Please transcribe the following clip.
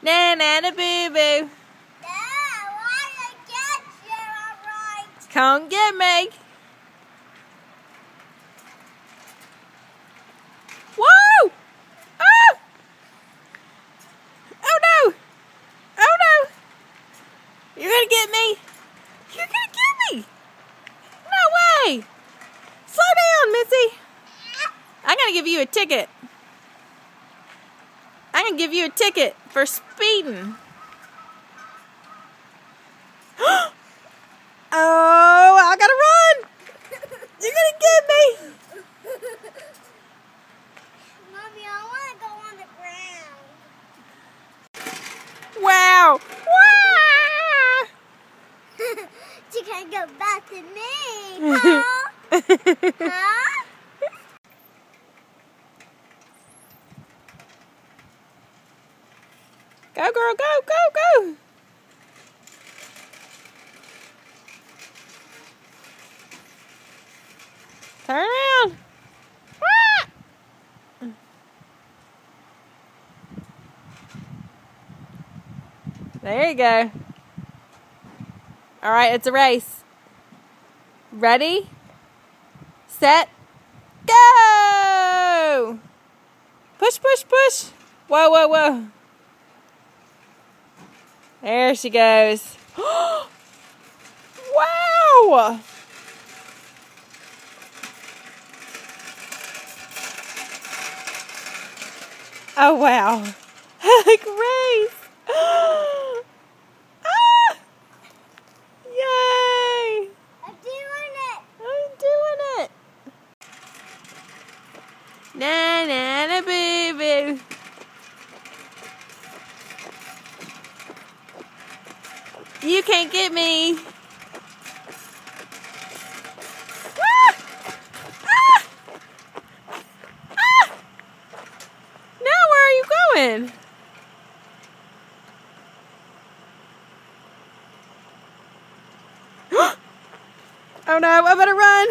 Na-na-na boo-boo. Come get me. Whoa! Oh! Oh no! Oh no! You're gonna get me! You're gonna get me! No way! Slow down, Missy! I'm gonna give you a ticket. I'm gonna give you a ticket for speeding. Oh, I gotta run! You're gonna get me! Mommy, I wanna go on the ground. Wow! Wow! You can't go back to me, huh? Huh? Go, girl, go, go, go! Turn around! There you go. All right, it's a race. Ready, set, go! Push, push, push. Whoa, whoa, whoa. There she goes. Wow! Oh, wow. Grace! Ah! Yay! I'm doing it. I'm doing it. Na na na boo boo. You can't get me. Ah! Ah! Ah! Now where are you going? Oh no, I better run.